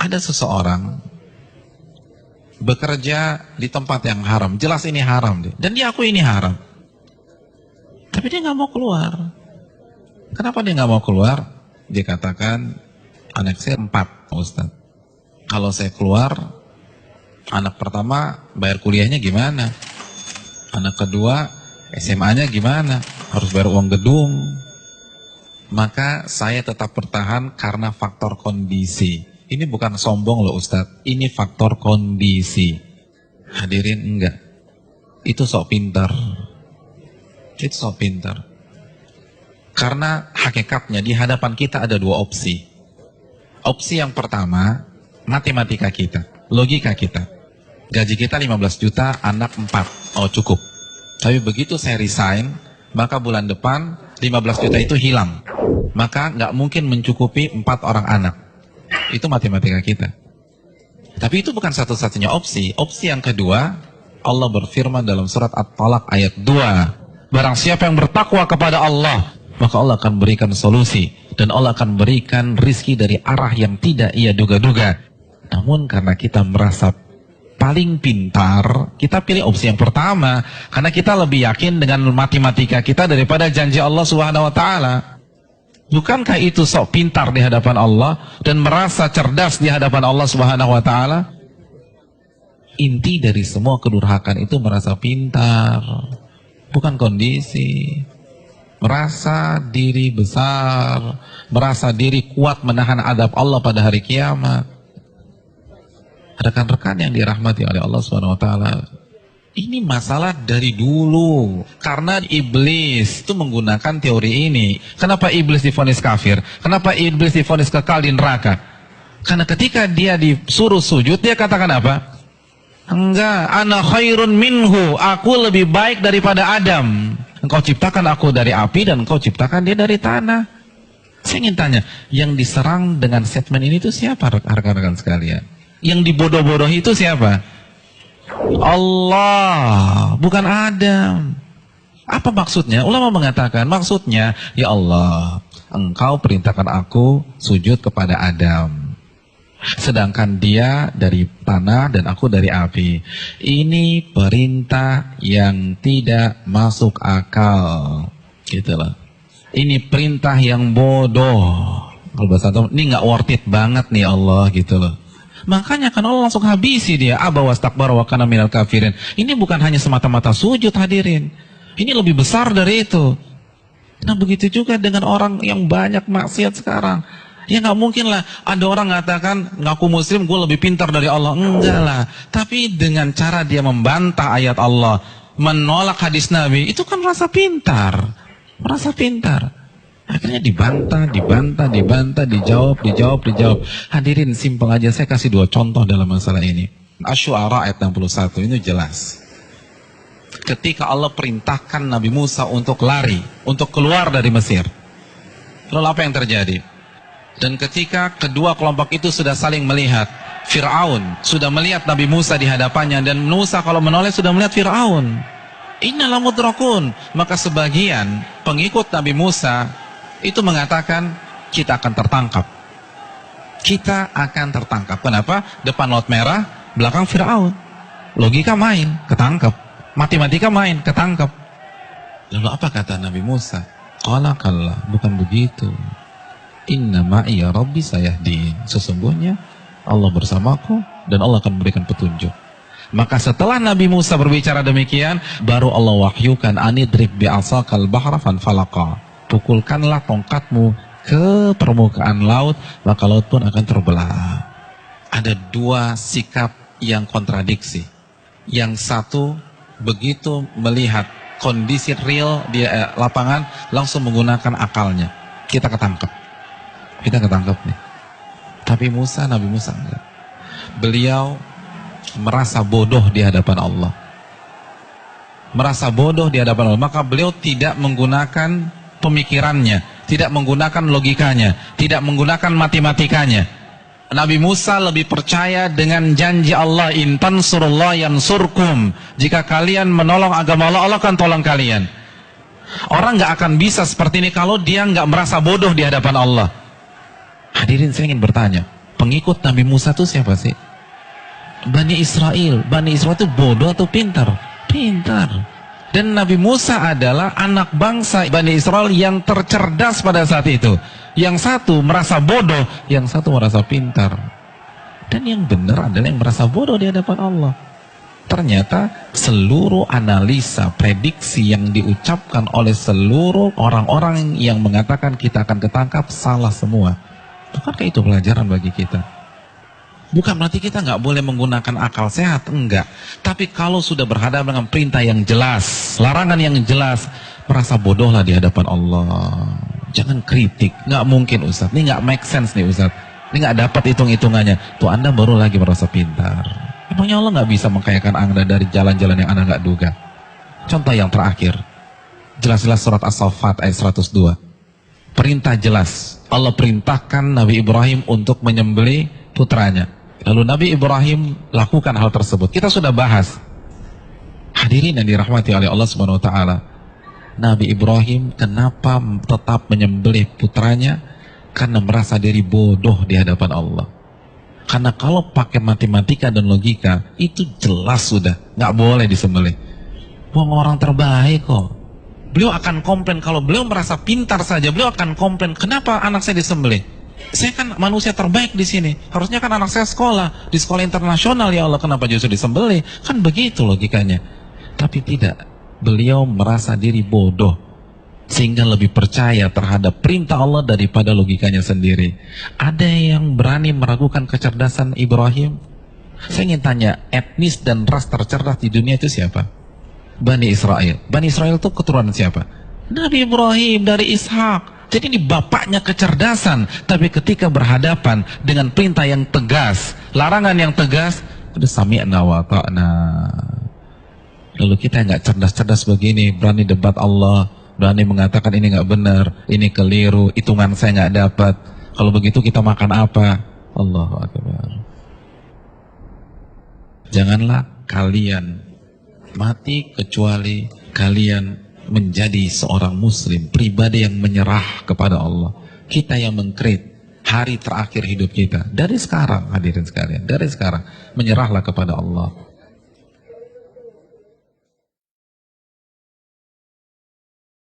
Ada seseorang bekerja di tempat yang haram, jelas ini haram deh, dan dia akui ini haram, tapi dia nggak mau keluar. Kenapa dia nggak mau keluar? Dia katakan, anak saya 4, Ustaz. Kalau saya keluar, anak pertama bayar kuliahnya gimana? Anak kedua SMA-nya gimana? Harus bayar uang gedung. Maka saya tetap bertahan karena faktor kondisi. Ini bukan sombong loh Ustadz, ini faktor kondisi. Hadirin enggak. Itu sok pintar. Itu sok pintar. Karena hakikatnya di hadapan kita ada 2 opsi. Opsi yang pertama, matematika kita, logika kita. Gaji kita 15 juta, anak 4. Oh cukup. Tapi begitu saya resign, maka bulan depan 15 juta itu hilang. Maka nggak mungkin mencukupi 4 orang anak. Itu matematika kita. Tapi itu bukan satu-satunya opsi. Opsi yang kedua, Allah berfirman dalam surat At-Talaq ayat 2. Barang siapa yang bertakwa kepada Allah, maka Allah akan berikan solusi. Dan Allah akan berikan rizki dari arah yang tidak ia duga-duga. Namun karena kita merasa paling pintar, kita pilih opsi yang pertama. Karena kita lebih yakin dengan matematika kita daripada janji Allah Subhanahu wa Ta'ala. Bukankah itu sok pintar di hadapan Allah dan merasa cerdas di hadapan Allah Subhanahu wa Ta'ala? Inti dari semua kedurhakaan itu merasa pintar, bukan kondisi. Merasa diri besar, merasa diri kuat menahan adab Allah pada hari kiamat. Rekan-rekan yang dirahmati oleh Allah Subhanahu wa Ta'ala, ini masalah dari dulu. Karena iblis itu menggunakan teori ini. Kenapa iblis divonis kafir? Kenapa iblis divonis kekal di neraka? Karena ketika dia disuruh sujud, dia katakan apa? Enggak, ana khairun minhu, aku lebih baik daripada Adam. Engkau ciptakan aku dari api dan engkau ciptakan dia dari tanah. Saya ingin tanya, yang diserang dengan statement ini itu siapa rekan-rekan sekalian? Yang dibodoh-bodohi itu siapa? Allah, bukan Adam. Apa maksudnya? Ulama mengatakan, maksudnya, ya Allah, engkau perintahkan aku sujud kepada Adam. Sedangkan dia dari tanah dan aku dari api. Ini perintah yang tidak masuk akal. Gitu loh. Ini perintah yang bodoh. Kalau bahasa ini nggak worth it banget nih Allah gitu loh. Makanya kan Allah langsung habisi dia. Aba wastakbar wa kana minal kafirin. Ini bukan hanya semata-mata sujud hadirin. Ini lebih besar dari itu. Nah begitu juga dengan orang yang banyak maksiat sekarang. Ya nggak mungkin lah ada orang mengatakan ngaku muslim gue lebih pintar dari Allah. Enggak lah. Tapi dengan cara dia membantah ayat Allah, menolak hadis Nabi, itu kan merasa pintar. Merasa pintar. Akhirnya dibantah, dijawab. Hadirin simpel aja, saya kasih 2 contoh dalam masalah ini. Asy-Syu'ara ayat 61 ini jelas. Ketika Allah perintahkan Nabi Musa untuk lari, untuk keluar dari Mesir. Lalu apa yang terjadi? Dan ketika kedua kelompok itu sudah saling melihat, Fir'aun sudah melihat Nabi Musa di hadapannya, dan Musa kalau menoleh sudah melihat Fir'aun. Innalam mudrakun. Maka sebagian pengikut Nabi Musa itu mengatakan, kita akan tertangkap. Kita akan tertangkap. Kenapa? Depan laut merah, belakang Fir'aun. Logika main, ketangkep. Matematika main, ketangkep. Lalu apa kata Nabi Musa? Qala kalla, bukan begitu. Inna ma'iya rabbi sayahdin. Sesungguhnya Allah bersamaku dan Allah akan memberikan petunjuk. Maka setelah Nabi Musa berbicara demikian, baru Allah wahyukan anidrib bi'asakal bahra fanfalaqa. Pukulkanlah tongkatmu ke permukaan laut, maka laut pun akan terbelah. Ada 2 sikap yang kontradiksi. Yang satu begitu melihat kondisi real di lapangan, langsung menggunakan akalnya. Kita ketangkep. Kita ketangkep nih. Tapi Nabi Musa enggak. Beliau merasa bodoh di hadapan Allah. Merasa bodoh di hadapan Allah. Maka beliau tidak menggunakan pemikirannya, tidak menggunakan logikanya, tidak menggunakan matematikanya. Nabi Musa lebih percaya dengan janji Allah, in tansurullah yansurkum. Jika kalian menolong agama Allah, Allah akan tolong kalian. Orang nggak akan bisa seperti ini kalau dia nggak merasa bodoh di hadapan Allah. Hadirin, saya ingin bertanya, pengikut Nabi Musa itu siapa sih? Bani Israel. Bani Israel itu bodoh atau pintar? Pintar. Dan Nabi Musa adalah anak bangsa Bani Israel yang tercerdas pada saat itu. Yang satu merasa bodoh, yang satu merasa pintar. Dan yang benar adalah yang merasa bodoh di hadapan Allah. Ternyata seluruh analisa, prediksi yang diucapkan oleh seluruh orang-orang yang mengatakan kita akan ketangkap salah semua. Bukankah itu pelajaran bagi kita? Bukan berarti kita nggak boleh menggunakan akal sehat, enggak. Tapi kalau sudah berhadapan dengan perintah yang jelas, larangan yang jelas, merasa bodohlah di hadapan Allah. Jangan kritik, nggak mungkin Ustaz. Ini nggak make sense nih Ustaz. Ini nggak dapat hitung-hitungannya. Tuh Anda baru lagi merasa pintar. Emangnya Allah nggak bisa mengkayakan Anda dari jalan-jalan yang Anda nggak duga? Contoh yang terakhir, jelas-jelas surat As-Saffat ayat 102. Perintah jelas, Allah perintahkan Nabi Ibrahim untuk menyembelih putranya. Lalu Nabi Ibrahim lakukan hal tersebut. Kita sudah bahas. Hadirin yang dirahmati oleh Allah Subhanahu wa taala. Nabi Ibrahim kenapa tetap menyembelih putranya? Karena merasa diri bodoh di hadapan Allah. Karena kalau pakai matematika dan logika, itu jelas sudah nggak boleh disembelih. Wong orang terbaik kok. Beliau akan komplain, kalau beliau merasa pintar saja, beliau akan komplain, kenapa anak saya disembelih? Saya kan manusia terbaik di sini. Harusnya kan anak saya sekolah di sekolah internasional, ya Allah, kenapa justru disembelih? Kan begitu logikanya. Tapi tidak. Beliau merasa diri bodoh sehingga lebih percaya terhadap perintah Allah daripada logikanya sendiri. Ada yang berani meragukan kecerdasan Ibrahim? Saya ingin tanya, etnis dan ras tercerdas di dunia itu siapa? Bani Israel. Bani Israel itu keturunan siapa? Nabi Ibrahim dari Ishak. Jadi ini bapaknya kecerdasan. Tapi ketika berhadapan dengan perintah yang tegas, larangan yang tegas, udah sami'na wa ta'na. Lalu kita nggak cerdas-cerdas begini, berani debat Allah, berani mengatakan ini nggak benar, ini keliru, hitungan saya nggak dapat. Kalau begitu kita makan apa? Allahu Akbar. Janganlah kalian mati kecuali kalian menjadi seorang muslim, pribadi yang menyerah kepada Allah. Kita yang mengkrit hari terakhir hidup kita. Dari sekarang, hadirin sekalian, dari sekarang menyerahlah kepada Allah.